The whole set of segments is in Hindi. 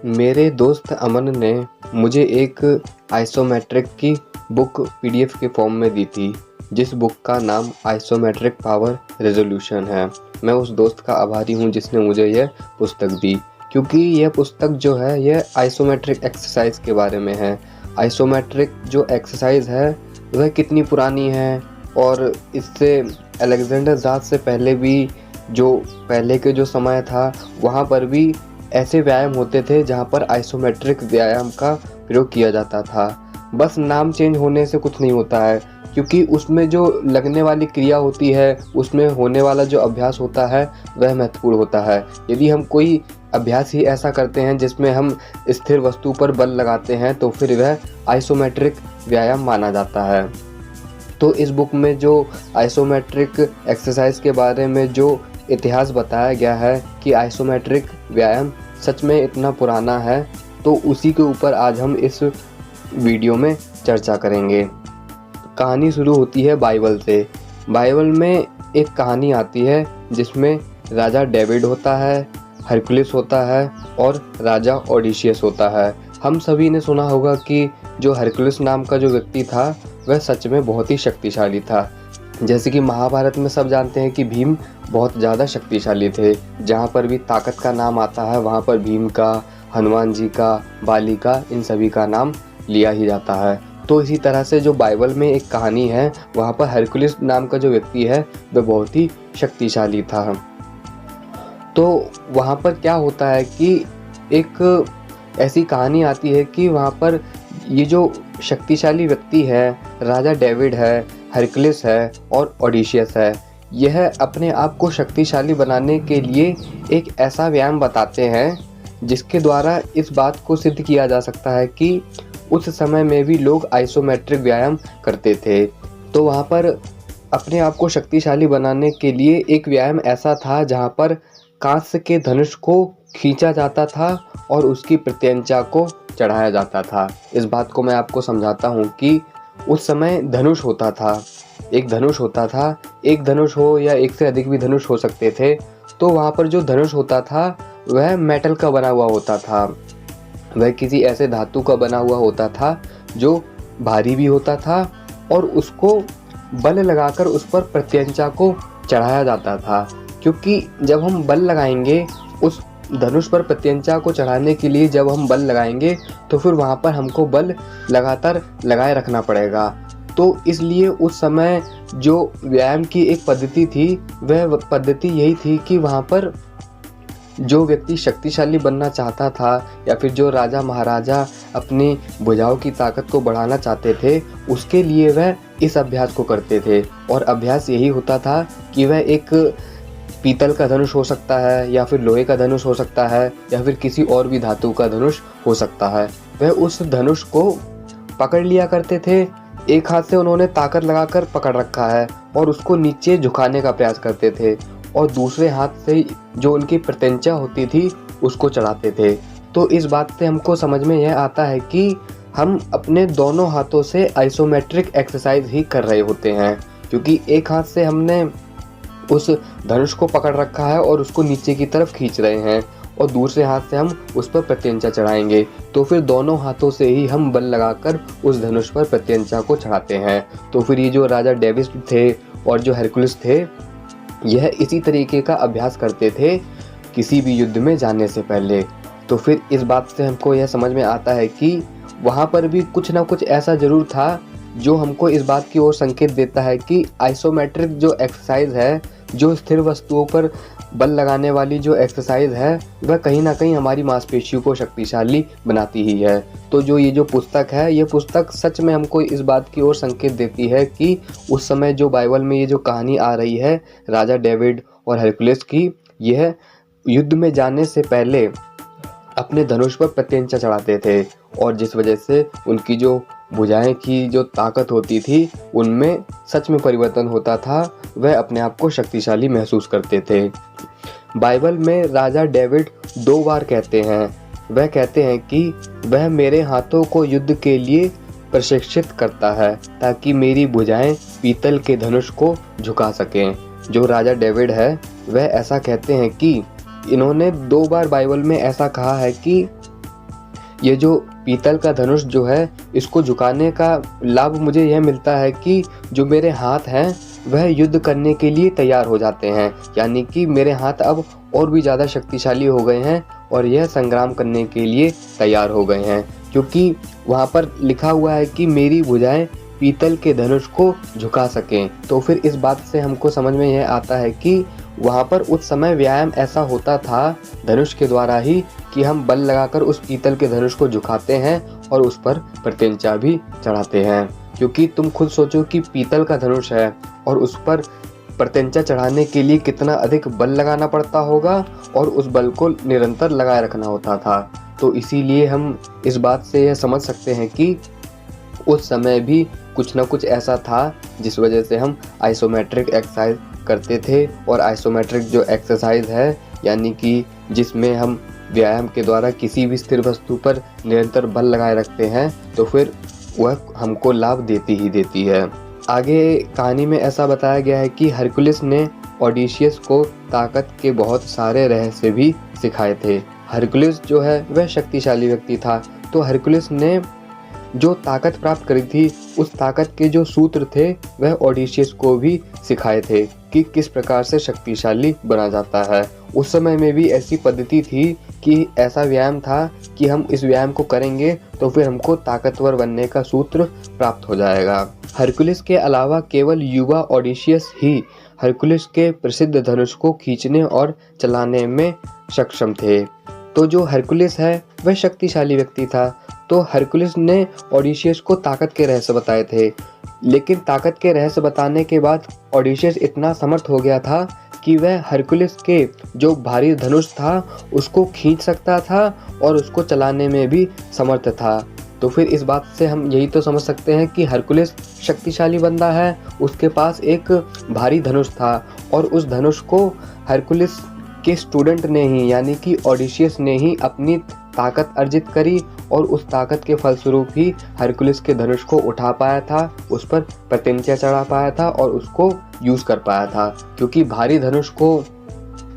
मेरे दोस्त अमन ने मुझे एक आइसोमेट्रिक की बुक पीडीएफ के फॉर्म में दी थी, जिस बुक का नाम आइसोमेट्रिक पावर रेजोल्यूशन है। मैं उस दोस्त का आभारी हूँ जिसने मुझे यह पुस्तक दी, क्योंकि यह पुस्तक जो है यह आइसोमेट्रिक एक्सरसाइज के बारे में है। आइसोमेट्रिक जो एक्सरसाइज है वह कितनी पुरानी है और इससे अलेक्जेंडर ज़ात से पहले भी जो पहले के जो समय था वहाँ पर भी ऐसे व्यायाम होते थे जहाँ पर आइसोमेट्रिक व्यायाम का प्रयोग किया जाता था। बस नाम चेंज होने से कुछ नहीं होता है, क्योंकि उसमें जो लगने वाली क्रिया होती है, उसमें होने वाला जो अभ्यास होता है वह महत्वपूर्ण होता है। यदि हम कोई अभ्यास ही ऐसा करते हैं जिसमें हम स्थिर वस्तु पर बल लगाते हैं तो फिर वह आइसोमेट्रिक व्यायाम माना जाता है। तो इस बुक में जो आइसोमेट्रिक एक्सरसाइज के बारे में जो इतिहास बताया गया है कि आइसोमेट्रिक व्यायाम सच में इतना पुराना है, तो उसी के ऊपर आज हम इस वीडियो में चर्चा करेंगे। कहानी शुरू होती है बाइबल से। बाइबल में एक कहानी आती है जिसमें राजा डेविड होता है, हरकुलिस होता है और राजा ओडिशियस होता है। हम सभी ने सुना होगा कि जो हरकुलिस नाम का जो व्यक्ति था वह सच में बहुत ही शक्तिशाली था। जैसे कि महाभारत में सब जानते हैं कि भीम बहुत ज़्यादा शक्तिशाली थे। जहाँ पर भी ताकत का नाम आता है वहाँ पर भीम का, हनुमान जी का, बाली का, इन सभी का नाम लिया ही जाता है। तो इसी तरह से जो बाइबल में एक कहानी है वहाँ पर हरकुलिस नाम का जो व्यक्ति है वह बहुत ही शक्तिशाली था। तो वहाँ पर क्या होता है कि एक ऐसी कहानी आती है कि वहाँ पर ये जो शक्तिशाली व्यक्ति है, राजा डेविड है, हरकुलिस है और ओडिशियस है, यह अपने आप को शक्तिशाली बनाने के लिए एक ऐसा व्यायाम बताते हैं जिसके द्वारा इस बात को सिद्ध किया जा सकता है कि उस समय में भी लोग आइसोमेट्रिक व्यायाम करते थे। तो वहाँ पर अपने आप को शक्तिशाली बनाने के लिए एक व्यायाम ऐसा था जहाँ पर कांस्य के धनुष को खींचा जाता था और उसकी प्रत्यंचा को चढ़ाया जाता था। इस बात को मैं आपको समझाता हूँ कि उस समय धनुष होता था, एक धनुष होता था, एक धनुष हो या एक से अधिक भी धनुष हो सकते थे। तो वहाँ पर जो धनुष होता था वह मेटल का बना हुआ होता था, वह किसी ऐसे धातु का बना हुआ होता था जो भारी भी होता था और उसको बल लगाकर उस पर प्रत्यंचा को चढ़ाया जाता था। क्योंकि जब हम बल लगाएंगे उस धनुष पर प्रत्यंचा को चढ़ाने के लिए, जब हम बल लगाएंगे तो फिर वहाँ पर हमको बल लगातार लगाए रखना पड़ेगा। तो इसलिए उस समय जो व्यायाम की एक पद्धति थी वह पद्धति यही थी कि वहाँ पर जो व्यक्ति शक्तिशाली बनना चाहता था या फिर जो राजा महाराजा अपनी भुजाओं की ताकत को बढ़ाना चाहते थे, उसके लिए वह इस अभ्यास को करते थे। और अभ्यास यही होता था कि वह एक पीतल का धनुष हो सकता है या फिर लोहे का धनुष हो सकता है या फिर किसी और भी धातु का धनुष हो सकता है। वह उस धनुष को पकड़ लिया करते थे, एक हाथ से उन्होंने ताकत लगाकर पकड़ रखा है और उसको नीचे झुकाने का प्रयास करते थे और दूसरे हाथ से जो उनकी प्रत्यंचा होती थी उसको चढ़ाते थे। तो इस बात से हमको समझ में यह आता है कि हम अपने दोनों हाथों से आइसोमेट्रिक एक्सरसाइज ही कर रहे होते हैं, क्योंकि एक हाथ से हमने उस धनुष को पकड़ रखा है और उसको नीचे की तरफ खींच रहे हैं और दूसरे हाथ से हम उस पर प्रत्यंचा चढ़ाएंगे। तो फिर दोनों हाथों से ही हम बल लगाकर उस धनुष पर प्रत्यंचा को चढ़ाते हैं। तो फिर ये जो राजा डेविड थे और जो हरकुलिस थे, यह इसी तरीके का अभ्यास करते थे किसी भी युद्ध में जाने से पहले। तो फिर इस बात से हमको यह समझ में आता है कि वहाँ पर भी कुछ ना कुछ ऐसा ज़रूर था जो हमको इस बात की ओर संकेत देता है कि आइसोमेट्रिक जो एक्सरसाइज है, जो स्थिर वस्तुओं पर बल लगाने वाली जो एक्सरसाइज है, वह कहीं ना कहीं हमारी मांसपेशियों को शक्तिशाली बनाती ही है। तो जो ये जो पुस्तक है, ये पुस्तक सच में हमको इस बात की ओर संकेत देती है कि उस समय जो बाइबल में ये जो कहानी आ रही है राजा डेविड और हरकुलिस की, यह युद्ध में जाने से पहले अपने धनुष पर प्रत्यंचा चढ़ाते थे और जिस वजह से उनकी जो भुजाएं की जो ताकत होती थी उनमें सच में परिवर्तन होता था, वह अपने आप को शक्तिशाली महसूस करते थे। बाइबल में राजा डेविड 2 बार कहते हैं, वह कहते हैं कि वह मेरे हाथों को युद्ध के लिए प्रशिक्षित करता है ताकि मेरी भुजाएं पीतल के धनुष को झुका सकें। जो राजा डेविड है वह ऐसा कहते हैं कि इन्होंने 2 बार बाइबल में ऐसा कहा है कि ये जो पीतल का धनुष जो है, इसको झुकाने का लाभ मुझे यह मिलता है कि जो मेरे हाथ हैं वह युद्ध करने के लिए तैयार हो जाते हैं, यानी कि मेरे हाथ अब और भी ज़्यादा शक्तिशाली हो गए हैं और यह संग्राम करने के लिए तैयार हो गए हैं, क्योंकि वहाँ पर लिखा हुआ है कि मेरी भुजाएं पीतल के धनुष को झुका सकें। तो फिर इस बात से हमको समझ में यह आता है कि वहाँ पर उस समय व्यायाम ऐसा होता था धनुष के द्वारा ही कि हम बल लगाकर उस पीतल के धनुष को झुकाते हैं और उस पर प्रत्यंचा भी चढ़ाते हैं। क्योंकि तुम खुद सोचो कि पीतल का धनुष है और उस पर प्रत्यंचा चढ़ाने के लिए कितना अधिक बल लगाना पड़ता होगा और उस बल को निरंतर लगाए रखना होता था। तो इसीलिए हम इस बात से यह समझ सकते हैं कि उस समय भी कुछ ना कुछ ऐसा था जिस वजह से हम आइसोमेट्रिक एक्सरसाइज करते थे। और आइसोमेट्रिक जो एक्सरसाइज है, यानी कि जिसमें हम व्यायाम के द्वारा किसी भी स्थिर वस्तु पर निरंतर बल लगाए रखते हैं, तो फिर वह हमको लाभ देती ही देती है। आगे कहानी में ऐसा बताया गया है कि हरकुलिस ने ओडिशियस को ताकत के बहुत सारे रहस्य भी सिखाए थे। हरकुलिस जो है वह शक्तिशाली व्यक्ति था, तो हरकुलिस ने जो ताकत प्राप्त करी थी उस ताकत के जो सूत्र थे वह ओडिशियस को भी सिखाए थे कि किस प्रकार से शक्तिशाली बना जाता है। उस समय में भी ऐसी पद्धति थी कि ऐसा व्यायाम था कि हम इस व्यायाम को करेंगे तो फिर हमको ताकतवर बनने का सूत्र प्राप्त हो जाएगा। हरकुलिस के अलावा केवल युवा ओडिशियस ही हरकुलिस के प्रसिद्ध धनुष को खींचने और चलाने में सक्षम थे। तो जो हरकुलिस है वह शक्तिशाली व्यक्ति था, तो हरकुलिस ने ओडिशियस को ताकत के रहस्य बताए थे। लेकिन ताकत के रहस्य बताने के बाद ओडिशियस इतना समर्थ हो गया था कि वह हरकुलिस के जो भारी धनुष था उसको खींच सकता था और उसको चलाने में भी समर्थ था। तो फिर इस बात से हम यही तो समझ सकते हैं कि हरकुलिस शक्तिशाली बंदा है। उसके पास एक भारी धनुष था और उस धनुष को हरकुलिस के स्टूडेंट ने ही, यानी कि ओडिशियस ने ही अपनी ताकत अर्जित करी और उस ताकत के फलस्वरूप ही हरकुलिस के धनुष को उठा पाया था, उस पर प्रत्यंचा चढ़ा पाया था और उसको यूज कर पाया था। क्योंकि भारी धनुष को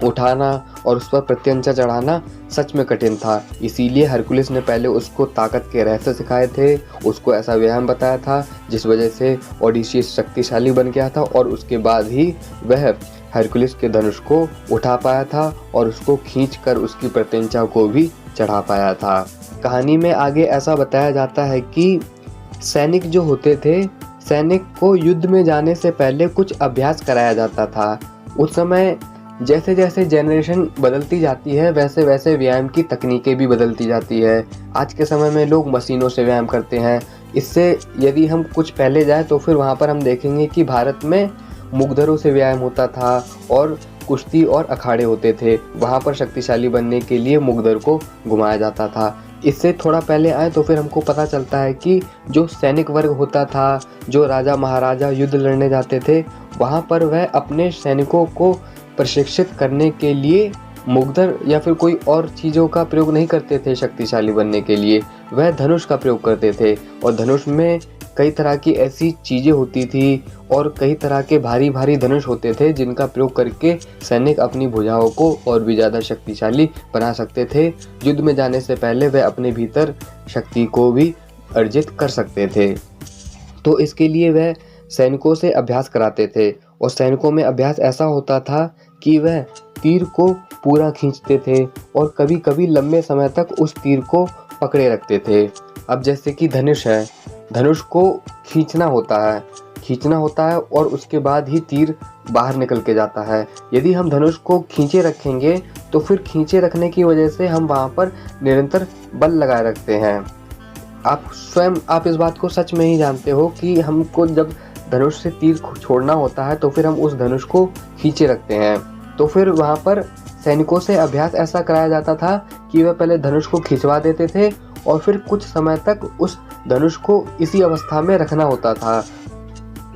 उठाना और उस पर प्रत्यंचा चढ़ाना सच में कठिन था, इसीलिए हरकुलिस ने पहले उसको ताकत के रहस्य सिखाए थे, उसको ऐसा व्यायाम बताया था जिस वजह से ओडिशियस शक्तिशाली बन गया था और उसके बाद ही वह हरकुलिस के धनुष को उठा पाया था और उसको खींचकर उसकी प्रत्यंचा को भी चढ़ा पाया था। कहानी में आगे ऐसा बताया जाता है कि सैनिक जो होते थे, सैनिक को युद्ध में जाने से पहले कुछ अभ्यास कराया जाता था। उस समय जैसे जैसे जनरेशन बदलती जाती है वैसे वैसे व्यायाम की तकनीकें भी बदलती जाती है। आज के समय में लोग मशीनों से व्यायाम करते हैं। इससे यदि हम कुछ पहले जाएं तो फिर वहाँ पर हम देखेंगे कि भारत में मुगदरों से व्यायाम होता था और कुश्ती और अखाड़े होते थे। वहाँ पर शक्तिशाली बनने के लिए मुगदर को घुमाया जाता था। इससे थोड़ा पहले आए तो फिर हमको पता चलता है कि जो सैनिक वर्ग होता था, जो राजा महाराजा युद्ध लड़ने जाते थे, वहाँ पर वह अपने सैनिकों को प्रशिक्षित करने के लिए मुगदर या फिर कोई और चीज़ों का प्रयोग नहीं करते थे। शक्तिशाली बनने के लिए वह धनुष का प्रयोग करते थे और धनुष में कई तरह की ऐसी चीज़ें होती थी और कई तरह के भारी भारी धनुष होते थे जिनका प्रयोग करके सैनिक अपनी भुजाओं को और भी ज़्यादा शक्तिशाली बना सकते थे। युद्ध में जाने से पहले वह अपने भीतर शक्ति को भी अर्जित कर सकते थे। तो इसके लिए वह सैनिकों से अभ्यास कराते थे और सैनिकों में अभ्यास ऐसा होता था कि वह तीर को पूरा खींचते थे और कभी कभी लंबे समय तक उस तीर को पकड़े रखते थे। अब जैसे कि धनुष है, धनुष को खींचना होता है और उसके बाद ही तीर बाहर निकल के जाता है। यदि हम धनुष को खींचे रखेंगे तो फिर खींचे रखने की वजह से हम वहाँ पर निरंतर बल लगाए रखते हैं। आप इस बात को सच में ही जानते हो कि हमको जब धनुष से तीर छोड़ना होता है तो फिर हम उस धनुष को खींचे रखते हैं। तो फिर वहाँ पर सैनिकों से अभ्यास ऐसा कराया जाता था कि वह पहले धनुष को खिंचवा देते थे और फिर कुछ समय तक उस धनुष को इसी अवस्था में रखना होता था।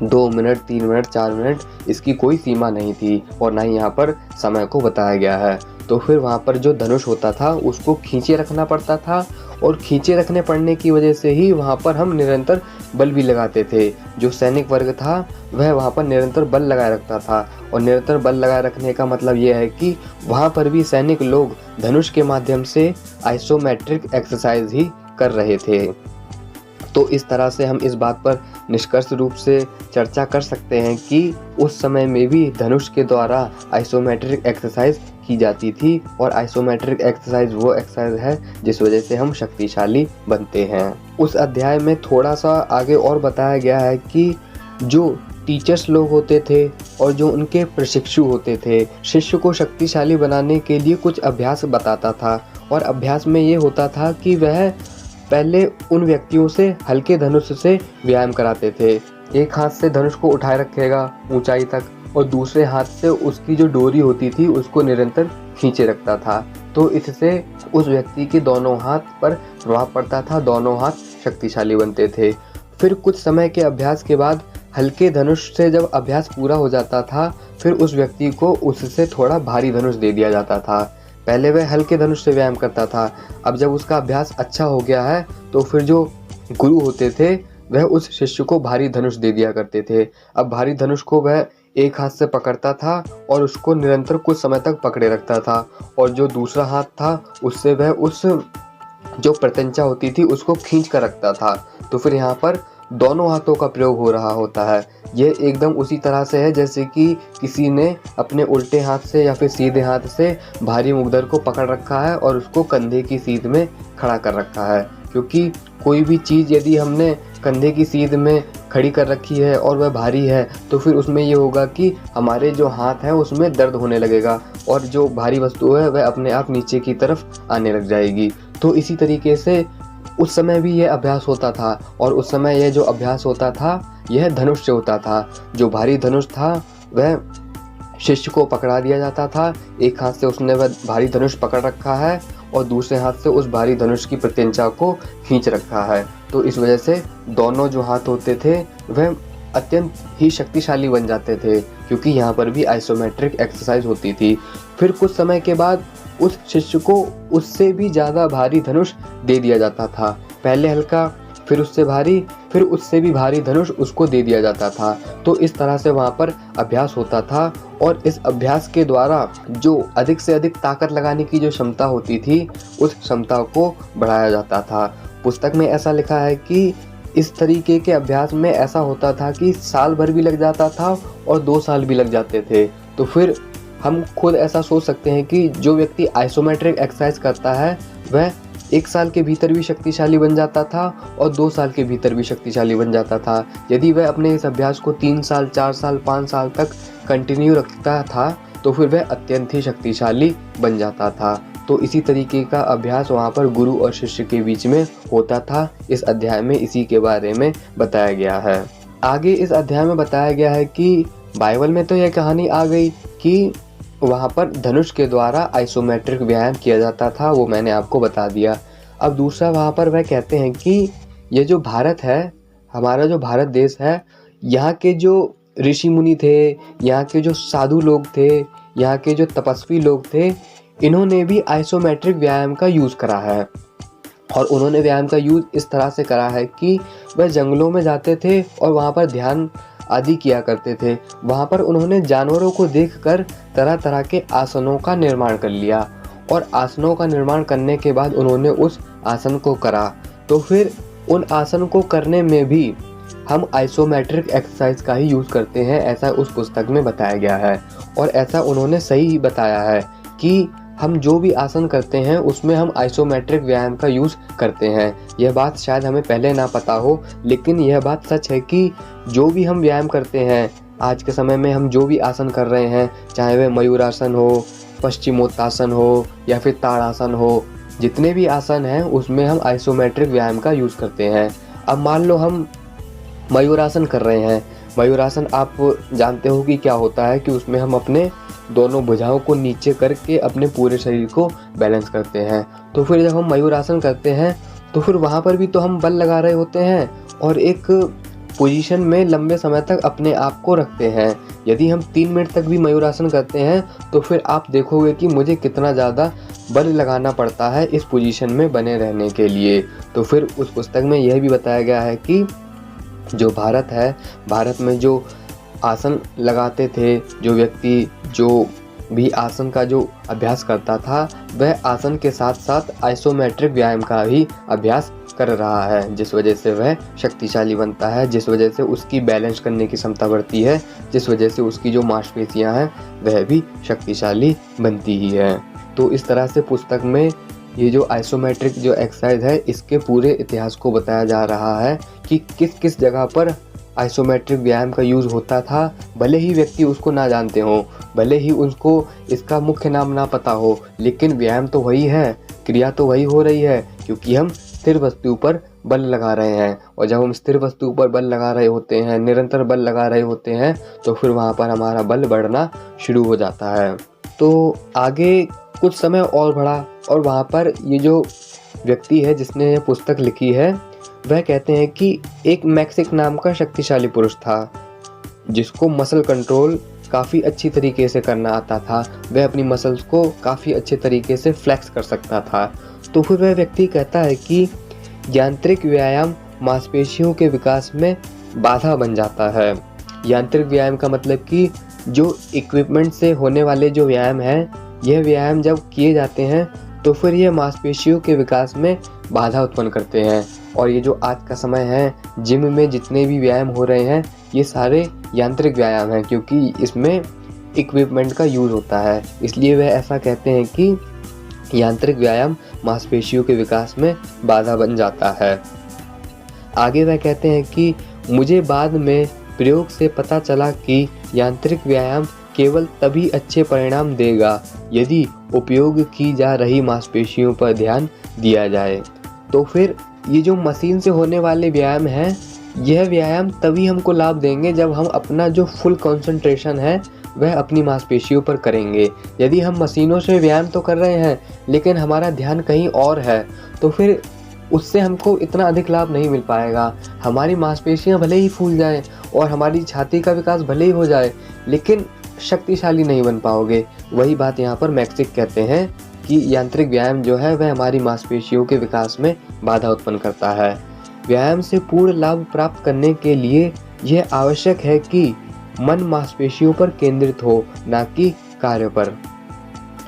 2 मिनट, 3 मिनट, 4 मिनट, इसकी कोई सीमा नहीं थी और ना ही यहाँ पर समय को बताया गया है। तो फिर वहाँ पर जो धनुष होता था उसको खींचे रखना पड़ता था और खींचे रखने पड़ने की वजह से ही वहाँ पर हम निरंतर बल भी लगाते थे। जो सैनिक वर्ग था वह वहाँ पर निरंतर बल लगाए रखता था और निरंतर बल लगाए रखने का मतलब यह है कि वहाँ पर भी सैनिक लोग धनुष के माध्यम से आइसोमेट्रिक एक्सरसाइज ही कर रहे थे। तो इस तरह से हम इस बात पर निष्कर्ष रूप से चर्चा कर सकते हैं कि उस समय में भी धनुष के द्वारा आइसोमेट्रिक एक्सरसाइज की जाती थी, और आइसोमेट्रिक एक्सरसाइज वो एक्सरसाइज है जिस वजह से हम शक्तिशाली बनते हैं। उस अध्याय में थोड़ा सा आगे और बताया गया है कि जो टीचर्स लोग होते थे और जो उनके प्रशिक्षु होते थे, शिष्य को शक्तिशाली बनाने के लिए कुछ अभ्यास बताता था, और अभ्यास में ये होता था कि वह पहले उन व्यक्तियों से हल्के धनुष से व्यायाम कराते थे। एक हाथ से धनुष को उठाए रखेगा ऊंचाई तक, और दूसरे हाथ से उसकी जो डोरी होती थी उसको निरंतर खींचे रखता था। तो इससे उस व्यक्ति के दोनों हाथ पर प्रभाव पड़ता था, दोनों हाथ शक्तिशाली बनते थे। फिर कुछ समय के अभ्यास के बाद हल्के धनुष से जब अभ्यास पूरा हो जाता था, फिर उस व्यक्ति को उससे थोड़ा भारी धनुष दे दिया जाता था। पहले वह हल्के धनुष से व्यायाम करता था, अब जब उसका अभ्यास अच्छा हो गया है तो फिर जो गुरु होते थे वह उस शिष्य को भारी धनुष दे दिया करते थे। अब भारी धनुष को वह एक हाथ से पकड़ता था और उसको निरंतर कुछ समय तक पकड़े रखता था, और जो दूसरा हाथ था उससे वह उस जो प्रत्यंचा होती थी उसको खींच कर रखता था। तो फिर यहाँ पर दोनों हाथों का प्रयोग हो रहा होता है। यह एकदम उसी तरह से है जैसे कि किसी ने अपने उल्टे हाथ से या फिर सीधे हाथ से भारी मुग्दर को पकड़ रखा है और उसको कंधे की सीध में खड़ा कर रखा है। क्योंकि कोई भी चीज़ यदि हमने कंधे की सीध में खड़ी कर रखी है और वह भारी है, तो फिर उसमें ये होगा कि हमारे जो हाथ है उसमें दर्द होने लगेगा, और जो भारी वस्तु है वह अपने आप नीचे की तरफ आने लग जाएगी। तो इसी तरीके से उस समय भी यह अभ्यास होता था, और उस समय यह जो अभ्यास होता था यह धनुष से होता था। जो भारी धनुष था वह शिष्य को पकड़ा दिया जाता था, एक हाथ से उसने वह भारी धनुष पकड़ रखा है और दूसरे हाथ से उस भारी धनुष की प्रत्यंचा को खींच रखा है। तो इस वजह से दोनों जो हाथ होते थे वह अत्यंत ही शक्तिशाली बन जाते थे, क्योंकि यहाँ पर भी आइसोमेट्रिक एक्सरसाइज होती थी। फिर कुछ समय के बाद उस शिष्य को उससे भी ज़्यादा भारी धनुष दे दिया जाता था। पहले हल्का, फिर उससे भारी, फिर उससे भी भारी धनुष उसको दे दिया जाता था। तो इस तरह से वहाँ पर अभ्यास होता था, और इस अभ्यास के द्वारा जो अधिक से अधिक ताकत लगाने की जो क्षमता होती थी उस क्षमता को बढ़ाया जाता था। पुस्तक में ऐसा लिखा है कि इस तरीके के अभ्यास में ऐसा होता था कि साल भर भी लग जाता था और 2 साल भी लग जाते थे। तो फिर हम खुद ऐसा सोच सकते हैं कि जो व्यक्ति आइसोमेट्रिक एक्सरसाइज करता है वह 1 साल के भीतर भी शक्तिशाली बन जाता था और 2 साल के भीतर भी शक्तिशाली बन जाता था। यदि वह अपने इस अभ्यास को 3 साल, 4 साल, 5 साल तक कंटिन्यू रखता था तो फिर वह अत्यंत ही शक्तिशाली बन जाता था। तो इसी तरीके का अभ्यास वहाँ पर गुरु और शिष्य के बीच में होता था। इस अध्याय में इसी के बारे में बताया गया है। आगे इस अध्याय में बताया गया है कि बाइबल में तो यह कहानी आ गई कि वहाँ पर धनुष के द्वारा आइसोमेट्रिक व्यायाम किया जाता था, वो मैंने आपको बता दिया। अब दूसरा वहाँ पर वह कहते हैं कि ये जो भारत है, हमारा जो भारत देश है, यहाँ के जो ऋषि मुनि थे, यहाँ के जो साधु लोग थे, यहाँ के जो तपस्वी लोग थे, इन्होंने भी आइसोमेट्रिक व्यायाम का यूज़ करा है। और उन्होंने व्यायाम का यूज़ इस तरह से करा है कि वह जंगलों में जाते थे और वहाँ पर ध्यान आदि किया करते थे। वहाँ पर उन्होंने जानवरों को देखकर तरह तरह के आसनों का निर्माण कर लिया, और आसनों का निर्माण करने के बाद उन्होंने उस आसन को करा। तो फिर उन आसन को करने में भी हम आइसोमेट्रिक एक्सरसाइज का ही यूज़ करते हैं, ऐसा उस पुस्तक में बताया गया है। और ऐसा उन्होंने सही ही बताया है कि हम जो भी आसन करते हैं उसमें हम आइसोमेट्रिक व्यायाम का यूज़ करते हैं। यह बात शायद हमें पहले ना पता हो, लेकिन यह बात सच है कि जो भी हम व्यायाम करते हैं आज के समय में, हम जो भी आसन कर रहे हैं, चाहे वह मयूरासन हो, पश्चिमोत्तासन हो या फिर ताड़ासन हो, जितने भी आसन हैं उसमें हम आइसोमेट्रिक व्यायाम का यूज़ करते हैं। अब मान लो हम मयूरासन कर रहे हैं। मयूरासन आप जानते हो कि क्या होता है कि उसमें हम अपने दोनों भुजाओं को नीचे करके अपने पूरे शरीर को बैलेंस करते हैं। तो फिर जब हम मयूरासन करते हैं तो फिर वहाँ पर भी तो हम बल लगा रहे होते हैं और एक पोजीशन में लंबे समय तक अपने आप को रखते हैं। यदि हम 3 मिनट तक भी मयूरासन करते हैं तो फिर आप देखोगे कि मुझे कितना ज़्यादा बल लगाना पड़ता है इस पोजीशन में बने रहने के लिए। तो फिर उस पुस्तक में यह भी बताया गया है कि जो भारत है, भारत में जो आसन लगाते थे जो व्यक्ति, जो भी आसन का जो अभ्यास करता था, वह आसन के साथ साथ आइसोमेट्रिक व्यायाम का भी अभ्यास कर रहा है, जिस वजह से वह शक्तिशाली बनता है, जिस वजह से उसकी बैलेंस करने की क्षमता बढ़ती है, जिस वजह से उसकी जो मांसपेशियां हैं वह भी शक्तिशाली बनती ही है। तो इस तरह से पुस्तक में ये जो आइसोमेट्रिक जो एक्सरसाइज है, इसके पूरे इतिहास को बताया जा रहा है कि किस किस जगह पर आइसोमेट्रिक व्यायाम का यूज़ होता था। भले ही व्यक्ति उसको ना जानते हो, भले ही उसको इसका मुख्य नाम ना पता हो, लेकिन व्यायाम तो वही है, क्रिया तो वही हो रही है, क्योंकि हम स्थिर वस्तु पर बल लगा रहे हैं। और जब हम स्थिर वस्तु पर बल लगा रहे होते हैं, निरंतर बल लगा रहे होते हैं, तो फिर वहाँ पर हमारा बल बढ़ना शुरू हो जाता है। तो आगे कुछ समय और बढ़ा, और वहाँ पर ये जो व्यक्ति है जिसने ये पुस्तक लिखी है, वह कहते हैं कि एक मैक्सिक नाम का शक्तिशाली पुरुष था, जिसको मसल कंट्रोल काफ़ी अच्छी तरीके से करना आता था। वह अपनी मसल्स को काफ़ी अच्छे तरीके से फ्लेक्स कर सकता था। तो फिर वह व्यक्ति कहता है कि यांत्रिक व्यायाम मांसपेशियों के विकास में बाधा बन जाता है। यांत्रिक व्यायाम का मतलब कि जो इक्विपमेंट से होने वाले जो व्यायाम हैं, यह व्यायाम जब किए जाते हैं तो फिर ये मांसपेशियों के विकास में बाधा उत्पन्न करते हैं। और ये जो आज का समय है, जिम में जितने भी व्यायाम हो रहे हैं, ये सारे यांत्रिक व्यायाम हैं, क्योंकि इसमें इक्विपमेंट का यूज़ होता है। इसलिए वह ऐसा कहते हैं कि यांत्रिक व्यायाम मांसपेशियों के विकास में बाधा बन जाता है। आगे वह कहते हैं कि मुझे बाद में प्रयोग से पता चला कि यांत्रिक व्यायाम केवल तभी अच्छे परिणाम देगा यदि उपयोग की जा रही मांसपेशियों पर ध्यान दिया जाए। तो फिर ये जो मशीन से होने वाले व्यायाम हैं, यह व्यायाम तभी हमको लाभ देंगे जब हम अपना जो फुल कंसंट्रेशन है वह अपनी मांसपेशियों पर करेंगे। यदि हम मशीनों से व्यायाम तो कर रहे हैं, लेकिन हमारा ध्यान कहीं और है, तो फिर उससे हमको इतना अधिक लाभ नहीं मिल पाएगा। हमारी मांसपेशियां भले ही फूल जाएं और हमारी छाती का विकास भले ही हो जाए, लेकिन शक्तिशाली नहीं बन पाओगे। वही बात यहाँ पर मैक्सिक कहते हैं कि यांत्रिक व्यायाम जो है वह हमारी मांसपेशियों के विकास में बाधा उत्पन्न करता है। व्यायाम से पूर्ण लाभ प्राप्त करने के लिए यह आवश्यक है कि मन मांसपेशियों पर केंद्रित हो, ना कि कार्य पर।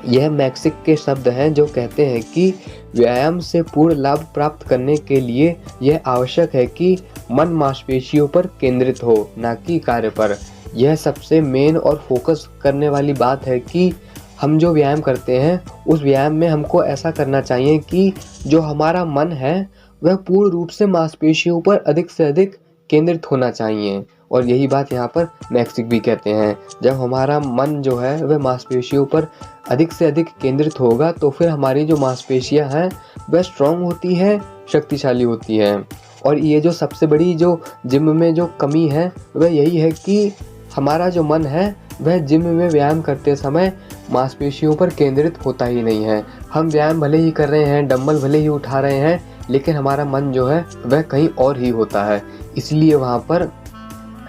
यह मैक्सिक के शब्द हैं जो कहते हैं कि व्यायाम से पूर्ण लाभ प्राप्त करने के लिए यह आवश्यक है कि मन मांसपेशियों पर केंद्रित हो, ना कि कार्य पर। यह सबसे मेन और फोकस करने वाली बात है कि हम जो व्यायाम करते हैं, उस व्यायाम में हमको ऐसा करना चाहिए कि जो हमारा मन है वह पूर्ण रूप से मांसपेशियों पर अधिक से अधिक केंद्रित होना चाहिए। और यही बात यहाँ पर मैक्सिक भी कहते हैं, जब हमारा मन जो है वह मांसपेशियों पर अधिक से अधिक केंद्रित होगा, तो फिर हमारी जो मांसपेशियाँ हैं वह स्ट्रॉन्ग होती है, शक्तिशाली होती हैं। और ये जो सबसे बड़ी जो जिम में जो कमी है वह यही है कि हमारा जो मन है वह जिम में व्यायाम करते समय मांसपेशियों पर केंद्रित होता ही नहीं है। हम व्यायाम भले ही कर रहे हैं, डंबल भले ही उठा रहे हैं, लेकिन हमारा मन जो है वह कहीं और ही होता है। इसलिए वहाँ पर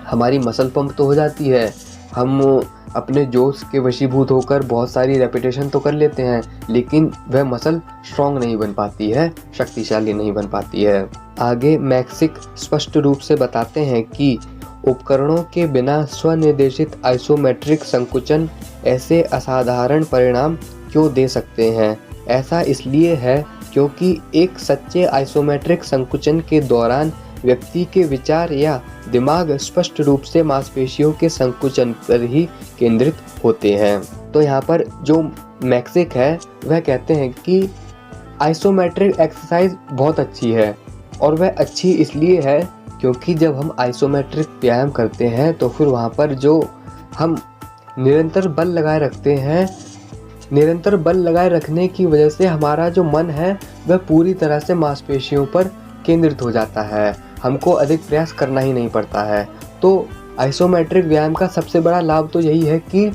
हमारी मसल पंप तो हो जाती है, हम अपने जोश के वशीभूत होकर बहुत सारी रेपिटेशन तो कर लेते हैं, लेकिन वह मसल स्ट्रॉन्ग नहीं बन पाती है, शक्तिशाली नहीं बन पाती है। आगे मैक्सिक स्पष्ट रूप से बताते हैं कि उपकरणों के बिना स्वनिर्देशित आइसोमेट्रिक संकुचन ऐसे असाधारण परिणाम क्यों दे सकते हैं। ऐसा इसलिए है क्योंकि एक सच्चे आइसोमेट्रिक संकुचन के दौरान व्यक्ति के विचार या दिमाग स्पष्ट रूप से मांसपेशियों के संकुचन पर ही केंद्रित होते हैं। तो यहाँ पर जो मैक्सिक है वह कहते हैं कि आइसोमेट्रिक एक्सरसाइज बहुत अच्छी है, और वह अच्छी इसलिए है क्योंकि जब हम आइसोमेट्रिक व्यायाम करते हैं तो फिर वहाँ पर जो हम निरंतर बल लगाए रखते हैं, निरंतर बल लगाए रखने की वजह से हमारा जो मन है वह पूरी तरह से मांसपेशियों पर केंद्रित हो जाता है, हमको अधिक प्रयास करना ही नहीं पड़ता है। तो आइसोमेट्रिक व्यायाम का सबसे बड़ा लाभ तो यही है कि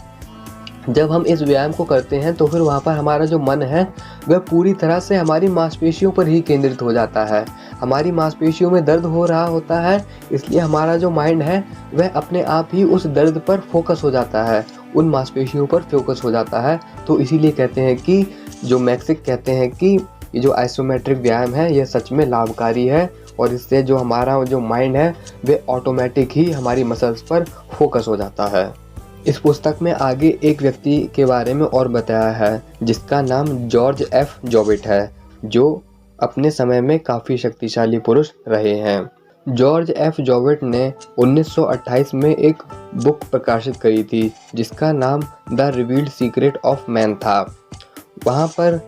जब हम इस व्यायाम को करते हैं तो फिर वहाँ पर हमारा जो मन है वह पूरी तरह से हमारी मांसपेशियों पर ही केंद्रित हो जाता है। हमारी मांसपेशियों में दर्द हो रहा होता है, इसलिए हमारा जो माइंड है वह अपने आप ही उस दर्द पर फोकस हो जाता है, उन मांसपेशियों पर फोकस हो जाता है। तो इसीलिए कहते हैं कि जो मैक्सिक कहते हैं कि ये जो आइसोमेट्रिक व्यायाम है यह सच में लाभकारी है, और इससे जो हमारा जो माइंड है वह ऑटोमेटिक ही हमारी मसल्स पर फोकस हो जाता है। इस पुस्तक में आगे एक व्यक्ति के बारे में और बताया है जिसका नाम जॉर्ज एफ जॉबिट है, जो अपने समय में काफ़ी शक्तिशाली पुरुष रहे हैं। जॉर्ज एफ जॉबिट ने 1928 में एक बुक प्रकाशित करी थी जिसका नाम the revealed secret of man था। वहाँ पर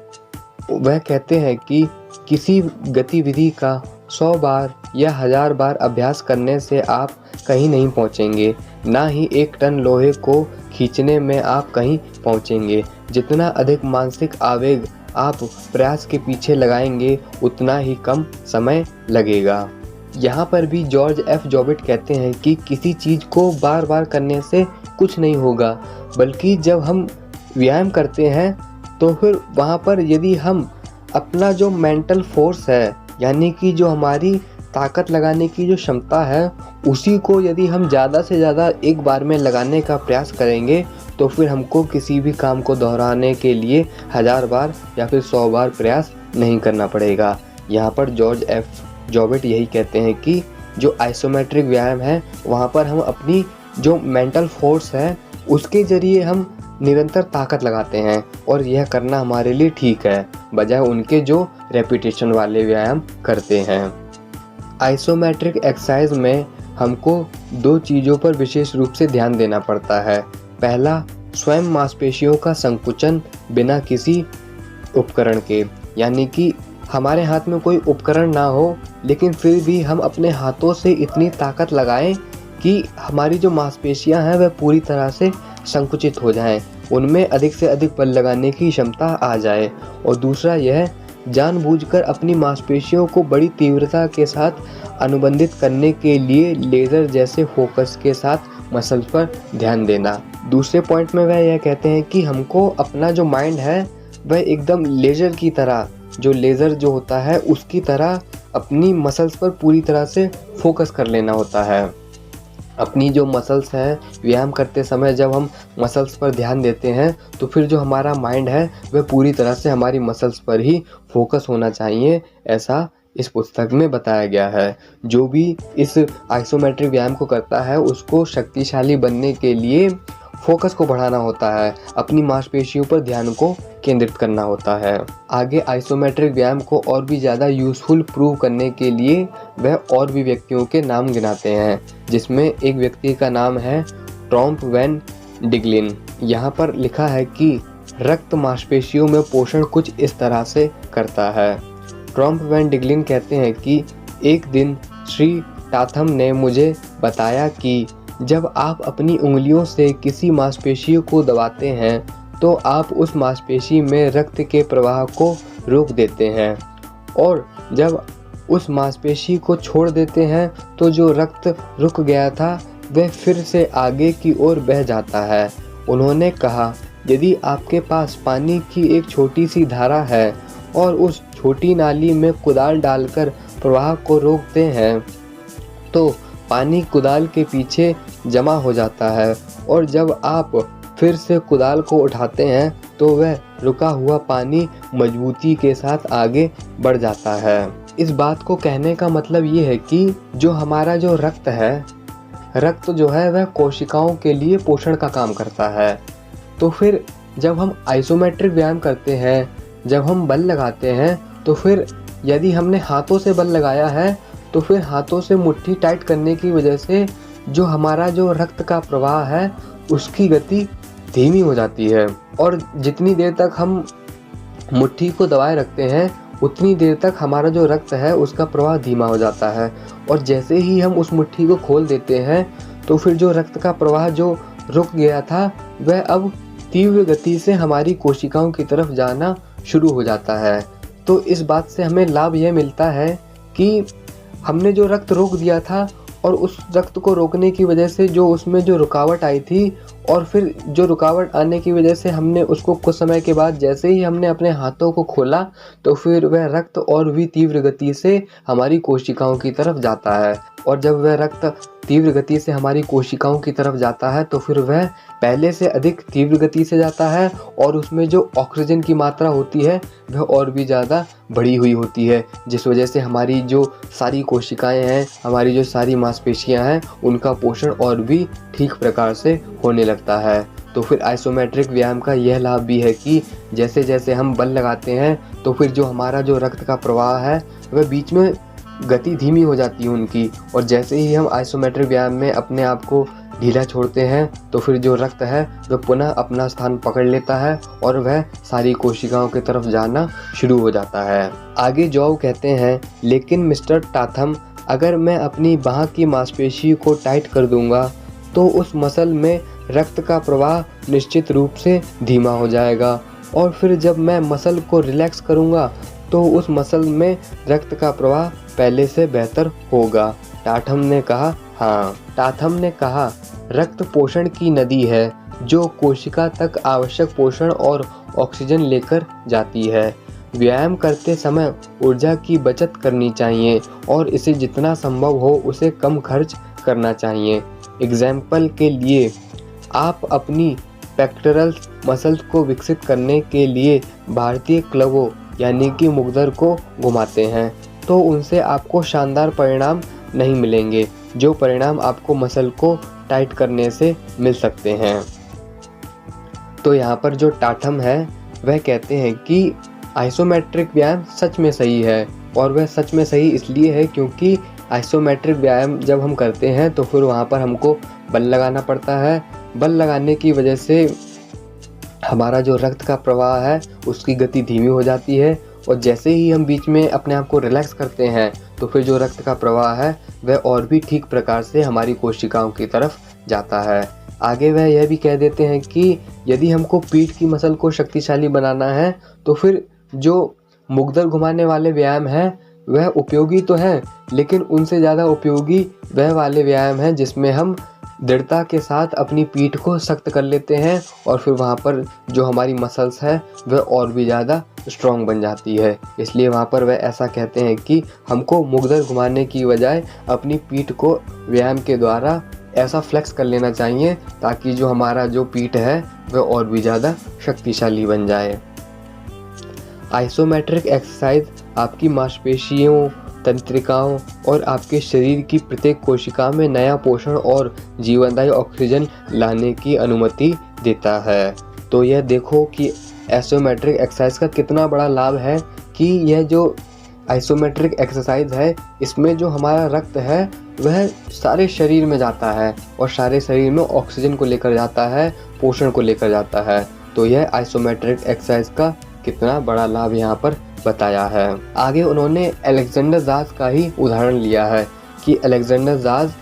वह कहते हैं कि किसी गतिविधि का 100 बार या 1000 बार अभ्यास करने से आप कहीं नहीं पहुँचेंगे, ना ही 1 टन लोहे को खींचने में आप कहीं पहुँचेंगे। जितना अधिक मानसिक आवेग आप प्रयास के पीछे लगाएंगे उतना ही कम समय लगेगा। यहाँ पर भी जॉर्ज एफ जॉबिट कहते हैं कि किसी चीज़ को बार बार करने से कुछ नहीं होगा, बल्कि जब हम व्यायाम करते हैं तो फिर वहाँ पर यदि हम अपना जो मेंटल फोर्स है, यानी कि जो हमारी ताकत लगाने की जो क्षमता है, उसी को यदि हम ज़्यादा से ज़्यादा एक बार में लगाने का प्रयास करेंगे तो फिर हमको किसी भी काम को दोहराने के लिए 1000 बार या फिर 100 बार प्रयास नहीं करना पड़ेगा। यहाँ पर जॉर्ज एफ जॉबिट यही कहते हैं कि जो आइसोमेट्रिक व्यायाम है वहाँ पर हम अपनी जो मेंटल फोर्स है उसके ज़रिए हम निरंतर ताकत लगाते हैं और यह करना हमारे लिए ठीक है, बजाय उनके जो रेपिटेशन वाले व्यायाम करते हैं। आइसोमेट्रिक एक्सरसाइज में हमको 2 चीज़ों पर विशेष रूप से ध्यान देना पड़ता है। पहला, स्वयं मांसपेशियों का संकुचन बिना किसी उपकरण के, यानी कि हमारे हाथ में कोई उपकरण ना हो लेकिन फिर भी हम अपने हाथों से इतनी ताकत लगाएं कि हमारी जो मांसपेशियां हैं वह पूरी तरह से संकुचित हो जाएं, उनमें अधिक से अधिक बल लगाने की क्षमता आ जाए। और दूसरा यह, जानबूझकर अपनी मांसपेशियों को बड़ी तीव्रता के साथ अनुबंधित करने के लिए लेज़र जैसे फोकस के साथ मसल्स पर ध्यान देना। दूसरे पॉइंट में वह यह कहते हैं कि हमको अपना जो माइंड है वह एकदम लेज़र की तरह, जो लेज़र जो होता है उसकी तरह अपनी मसल्स पर पूरी तरह से फोकस कर लेना होता है। अपनी जो मसल्स हैं, व्यायाम करते समय जब हम मसल्स पर ध्यान देते हैं तो फिर जो हमारा माइंड है वह पूरी तरह से हमारी मसल्स पर ही फोकस होना चाहिए, ऐसा इस पुस्तक में बताया गया है। जो भी इस आइसोमेट्रिक व्यायाम को करता है उसको शक्तिशाली बनने के लिए फोकस को बढ़ाना होता है, अपनी मांसपेशियों पर ध्यान को केंद्रित करना होता है। आगे आइसोमेट्रिक व्यायाम को और भी ज़्यादा यूज़फुल प्रूव करने के लिए वह और भी व्यक्तियों के नाम गिनाते हैं, जिसमें एक व्यक्ति का नाम है ट्रॉम्प वैन डिगलिन। यहाँ पर लिखा है कि रक्त मांसपेशियों में पोषण कुछ इस तरह से करता है। ट्रॉम्प वैन डिगलिन कहते हैं कि एक दिन श्री टाथम ने मुझे बताया कि जब आप अपनी उंगलियों से किसी मांसपेशी को दबाते हैं तो आप उस मांसपेशी में रक्त के प्रवाह को रोक देते हैं, और जब उस मांसपेशी को छोड़ देते हैं तो जो रक्त रुक गया था वह फिर से आगे की ओर बह जाता है। उन्होंने कहा, यदि आपके पास पानी की एक छोटी सी धारा है और उस छोटी नाली में कुदाल डालकर प्रवाह को रोकते हैं तो पानी कुदाल के पीछे जमा हो जाता है, और जब आप फिर से कुदाल को उठाते हैं तो वह रुका हुआ पानी मजबूती के साथ आगे बढ़ जाता है। इस बात को कहने का मतलब ये है कि जो हमारा जो रक्त है, रक्त जो है वह कोशिकाओं के लिए पोषण का काम करता है। तो फिर जब हम आइसोमेट्रिक व्यायाम करते हैं, जब हम बल लगाते हैं, तो फिर यदि हमने हाथों से बल लगाया है तो फिर हाथों से मुट्ठी टाइट करने की वजह से जो हमारा जो रक्त का प्रवाह है उसकी गति धीमी हो जाती है, और जितनी देर तक हम मुट्ठी को दबाए रखते हैं उतनी देर तक हमारा जो रक्त है उसका प्रवाह धीमा हो जाता है, और जैसे ही हम उस मुट्ठी को खोल देते हैं तो फिर जो रक्त का प्रवाह जो रुक गया था वह अब तीव्र गति से हमारी कोशिकाओं की तरफ जाना शुरू हो जाता है। तो इस बात से हमें लाभ यह मिलता है कि हमने जो रक्त रोक दिया था और उस रक्त को रोकने की वजह से जो उसमें जो रुकावट आई थी, और फिर जो रुकावट आने की वजह से हमने उसको कुछ समय के बाद जैसे ही हमने अपने हाथों को खोला तो फिर वह रक्त और भी तीव्र गति से हमारी कोशिकाओं की तरफ जाता है, और जब वह रक्त तीव्र गति से हमारी कोशिकाओं की तरफ जाता है तो फिर वह पहले से अधिक तीव्र गति से जाता है, और उसमें जो ऑक्सीजन की मात्रा होती है वह और भी ज़्यादा बढ़ी हुई होती है, जिस वजह से हमारी जो सारी कोशिकाएं हैं, हमारी जो सारी मांसपेशियां हैं, उनका पोषण और भी ठीक प्रकार से होने लगता है। तो फिर आइसोमेट्रिक व्यायाम का यह लाभ भी है कि जैसे जैसे हम बल लगाते हैं तो फिर जो हमारा जो रक्त का प्रवाह है वह बीच में गति धीमी हो जाती है उनकी, और जैसे ही हम आइसोमेट्रिक व्यायाम में अपने आप को ढीला छोड़ते हैं तो फिर जो रक्त है वह पुनः अपना स्थान पकड़ लेता है और वह सारी कोशिकाओं की तरफ जाना शुरू हो जाता है। आगे जॉव कहते हैं, लेकिन मिस्टर टाथम, अगर मैं अपनी बाह की मांसपेशी को टाइट कर दूंगा तो उस मसल में रक्त का प्रवाह निश्चित रूप से धीमा हो जाएगा, और फिर जब मैं मसल को रिलैक्स करूंगा तो उस मसल में रक्त का प्रवाह पहले से बेहतर होगा। टाथम ने कहा, हाँ। टाथम ने कहा, रक्त पोषण की नदी है जो कोशिका तक आवश्यक पोषण और ऑक्सीजन लेकर जाती है। व्यायाम करते समय ऊर्जा की बचत करनी चाहिए और इसे जितना संभव हो उसे कम खर्च करना चाहिए। एग्जाम्पल के लिए, आप अपनी पेक्टोरल मसल्स को विकसित करने के लिए भारतीय क्लबों यानी कि मुग्दर को घुमाते हैं तो उनसे आपको शानदार परिणाम नहीं मिलेंगे जो परिणाम आपको मसल को टाइट करने से मिल सकते हैं। तो यहाँ पर जो टाथम है वह कहते हैं कि आइसोमेट्रिक व्यायाम सच में सही है, और वह सच में सही इसलिए है क्योंकि आइसोमेट्रिक व्यायाम जब हम करते हैं तो फिर वहाँ पर हमको बल लगाना पड़ता है। बल लगाने की वजह से हमारा जो रक्त का प्रवाह है उसकी गति धीमी हो जाती है, और जैसे ही हम बीच में अपने आप को रिलैक्स करते हैं तो फिर जो रक्त का प्रवाह है वह और भी ठीक प्रकार से हमारी कोशिकाओं की तरफ जाता है। आगे वह यह भी कह देते हैं कि यदि हमको पीठ की मसल को शक्तिशाली बनाना है तो फिर जो मुग्दर घुमाने वाले व्यायाम हैं वह उपयोगी तो हैं, लेकिन उनसे ज़्यादा उपयोगी वह वाले व्यायाम हैं जिसमें हम दृढ़ता के साथ अपनी पीठ को सख्त कर लेते हैं और फिर वहाँ पर जो हमारी मसल्स है वह और भी ज़्यादा स्ट्रॉन्ग बन जाती है। इसलिए वहाँ पर वह ऐसा कहते हैं कि हमको मुग्दर घुमाने की बजाय अपनी पीठ को व्यायाम के द्वारा ऐसा फ्लेक्स कर लेना चाहिए ताकि जो हमारा जो पीठ है वह और भी ज़्यादा शक्तिशाली बन जाए। आइसोमेट्रिक एक्सरसाइज आपकी मांसपेशियों, तंत्रिकाओं और आपके शरीर की प्रत्येक कोशिका में नया पोषण और जीवनदायी ऑक्सीजन लाने की अनुमति देता है। तो यह देखो कि आइसोमेट्रिक एक्सरसाइज का कितना बड़ा लाभ है कि यह जो आइसोमेट्रिक एक्सरसाइज है इसमें जो हमारा रक्त है वह सारे शरीर में जाता है और सारे शरीर में ऑक्सीजन को लेकर जाता है, पोषण को लेकर जाता है। तो यह आइसोमेट्रिक एक्सरसाइज का कितना बड़ा लाभ यहाँ पर बताया है। आगे उन्होंने अलेक्जेंडर जाज का ही उदाहरण लिया है कि अलेक्जेंडर जाज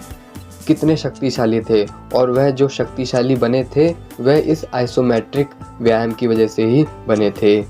कितने शक्तिशाली थे, और वह जो शक्तिशाली बने थे वह इस आइसोमेट्रिक व्यायाम की वजह से ही बने थे।